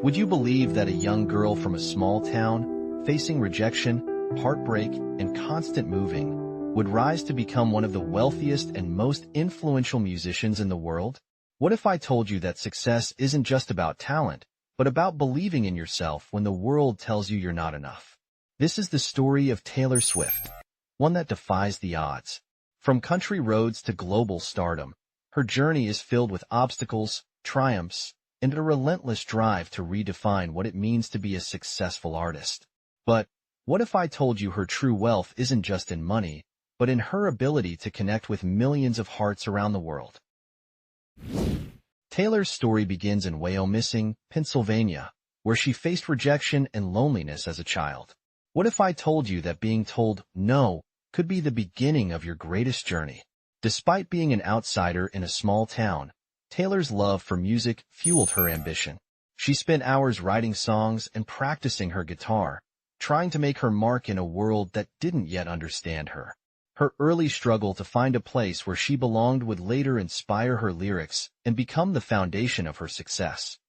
Would you believe that a young girl from a small town, facing rejection, heartbreak, and constant moving, would rise to become one of the wealthiest and most influential musicians in the world? What if I told you that success isn't just about talent, but about believing in yourself when the world tells you you're not enough? This is the story of Taylor Swift, one that defies the odds. From country roads to global stardom, her journey is filled with obstacles, triumphs, and a relentless drive to redefine what it means to be a successful artist. But what if I told you her true wealth isn't just in money, but in her ability to connect with millions of hearts around the world? Taylor's story begins in Wyomissing, Pennsylvania, where she faced rejection and loneliness as a child. What if I told you that being told no could be the beginning of your greatest journey? Despite being an outsider in a small town, Taylor's love for music fueled her ambition. She spent hours writing songs and practicing her guitar, trying to make her mark in a world that didn't yet understand her. Her early struggle to find a place where she belonged would later inspire her lyrics and become the foundation of her success.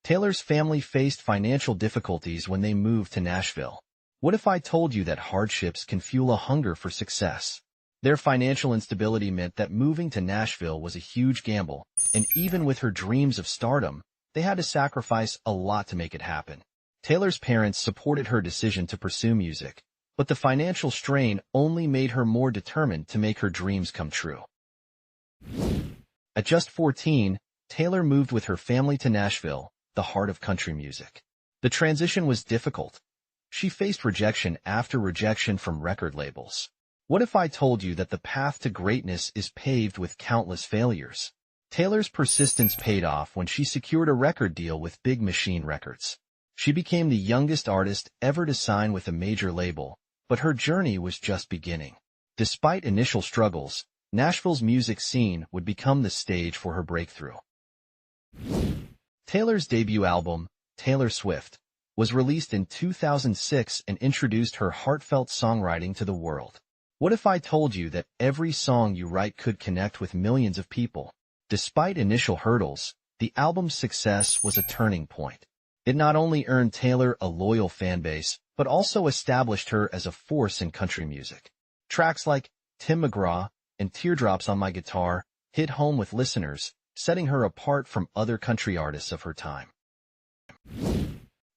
Taylor's family faced financial difficulties when they moved to Nashville. What if I told you that hardships can fuel a hunger for success? Their financial instability meant that moving to Nashville was a huge gamble, and even with her dreams of stardom, they had to sacrifice a lot to make it happen. Taylor's parents supported her decision to pursue music, but the financial strain only made her more determined to make her dreams come true. At just 14, Taylor moved with her family to Nashville, the heart of country music. The transition was difficult. She faced rejection after rejection from record labels. What if I told you that the path to greatness is paved with countless failures? Taylor's persistence paid off when she secured a record deal with Big Machine Records. She became the youngest artist ever to sign with a major label, but her journey was just beginning. Despite initial struggles, Nashville's music scene would become the stage for her breakthrough. Taylor's debut album, Taylor Swift, was released in 2006 and introduced her heartfelt songwriting to the world. What if I told you that every song you write could connect with millions of people? Despite initial hurdles, the album's success was a turning point. It not only earned Taylor a loyal fanbase, but also established her as a force in country music. Tracks like Tim McGraw and Teardrops on My Guitar hit home with listeners, setting her apart from other country artists of her time.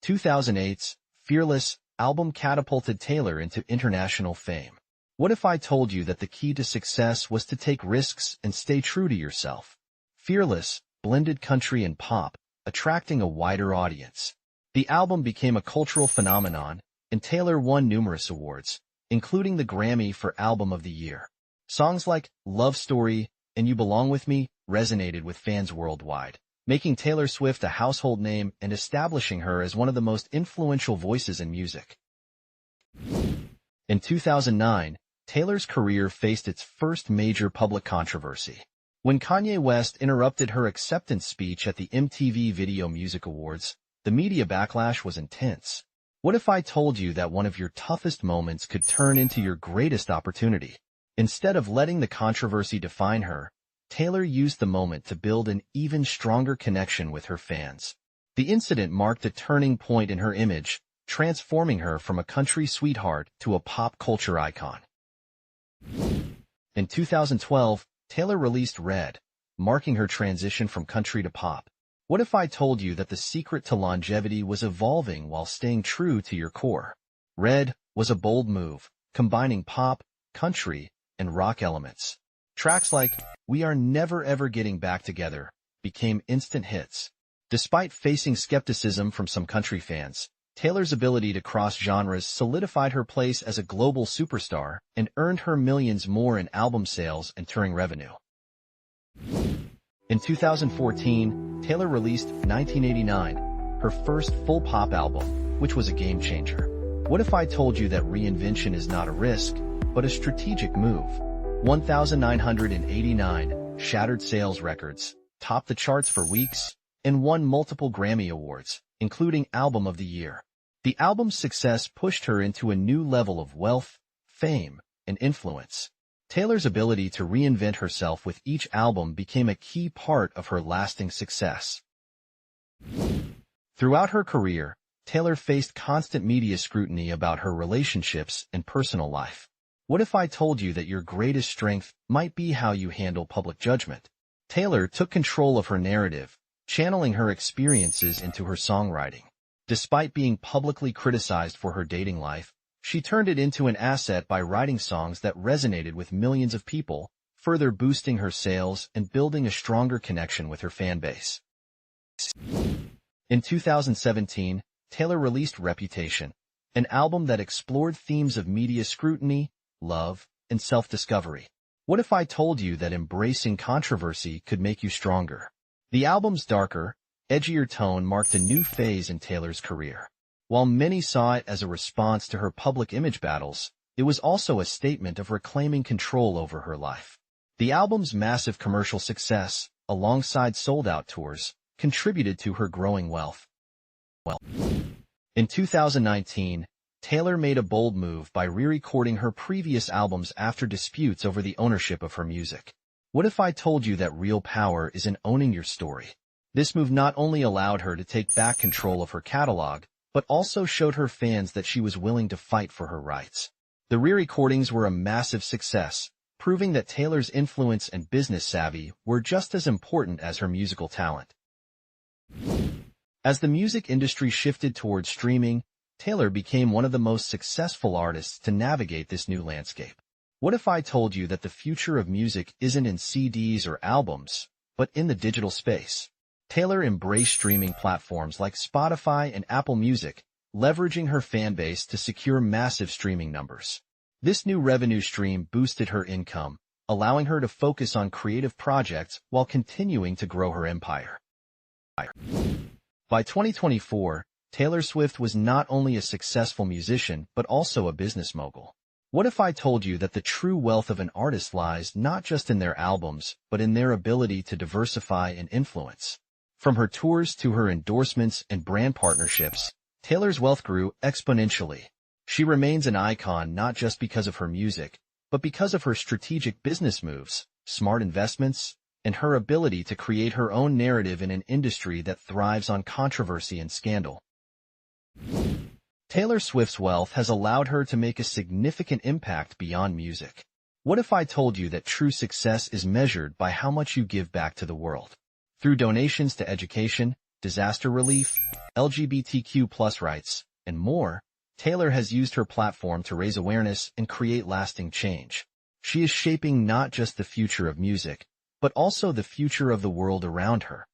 2008's Fearless album catapulted Taylor into international fame. What if I told you that the key to success was to take risks and stay true to yourself? Fearless blended country and pop, attracting a wider audience. The album became a cultural phenomenon, and Taylor won numerous awards, including the Grammy for Album of the Year. Songs like Love Story and You Belong With Me resonated with fans worldwide, making Taylor Swift a household name and establishing her as one of the most influential voices in music. In 2009, Taylor's career faced its first major public controversy. When Kanye West interrupted her acceptance speech at the MTV Video Music Awards, the media backlash was intense. What if I told you that one of your toughest moments could turn into your greatest opportunity? Instead of letting the controversy define her, Taylor used the moment to build an even stronger connection with her fans. The incident marked a turning point in her image, transforming her from a country sweetheart to a pop culture icon. In 2012, Taylor released Red, marking her transition from country to pop. What if I told you that the secret to longevity was evolving while staying true to your core? Red was a bold move, combining pop, country, and rock elements. Tracks like We Are Never Ever Getting Back Together became instant hits. Despite facing skepticism from some country fans, Taylor's ability to cross genres solidified her place as a global superstar and earned her millions more in album sales and touring revenue. In 2014, Taylor released 1989, her first full pop album, which was a game changer. What if I told you that reinvention is not a risk, but a strategic move? 1989 shattered sales records, topped the charts for weeks, and won multiple Grammy Awards, including Album of the Year. The album's success pushed her into a new level of wealth, fame, and influence. Taylor's ability to reinvent herself with each album became a key part of her lasting success. Throughout her career, Taylor faced constant media scrutiny about her relationships and personal life. What if I told you that your greatest strength might be how you handle public judgment? Taylor took control of her narrative, channeling her experiences into her songwriting. Despite being publicly criticized for her dating life, she turned it into an asset by writing songs that resonated with millions of people, further boosting her sales and building a stronger connection with her fan base. In 2017, Taylor released Reputation, an album that explored themes of media scrutiny, love, and self-discovery. What if I told you that embracing controversy could make you stronger? The album's darker, edgier tone marked a new phase in Taylor's career. While many saw it as a response to her public image battles, it was also a statement of reclaiming control over her life. The album's massive commercial success, alongside sold-out tours, contributed to her growing wealth. In 2019, Taylor made a bold move by re-recording her previous albums after disputes over the ownership of her music. What if I told you that real power is in owning your story? This move not only allowed her to take back control of her catalog, but also showed her fans that she was willing to fight for her rights. The re-recordings were a massive success, proving that Taylor's influence and business savvy were just as important as her musical talent. As the music industry shifted towards streaming, Taylor became one of the most successful artists to navigate this new landscape. What if I told you that the future of music isn't in CDs or albums, but in the digital space? Taylor embraced streaming platforms like Spotify and Apple Music, leveraging her fan base to secure massive streaming numbers. This new revenue stream boosted her income, allowing her to focus on creative projects while continuing to grow her empire. By 2024, Taylor Swift was not only a successful musician but also a business mogul. What if I told you that the true wealth of an artist lies not just in their albums, but in their ability to diversify and influence? From her tours to her endorsements and brand partnerships, Taylor's wealth grew exponentially. She remains an icon not just because of her music, but because of her strategic business moves, smart investments, and her ability to create her own narrative in an industry that thrives on controversy and scandal. Taylor Swift's wealth has allowed her to make a significant impact beyond music. What if I told you that true success is measured by how much you give back to the world? Through donations to education, disaster relief, LGBTQ+ rights, and more, Taylor has used her platform to raise awareness and create lasting change. She is shaping not just the future of music, but also the future of the world around her.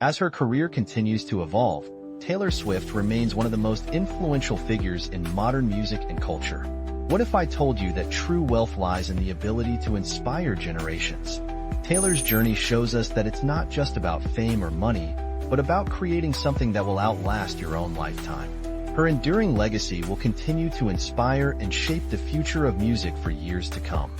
As her career continues to evolve, Taylor Swift remains one of the most influential figures in modern music and culture. What if I told you that true wealth lies in the ability to inspire generations? Taylor's journey shows us that it's not just about fame or money, but about creating something that will outlast your own lifetime. Her enduring legacy will continue to inspire and shape the future of music for years to come.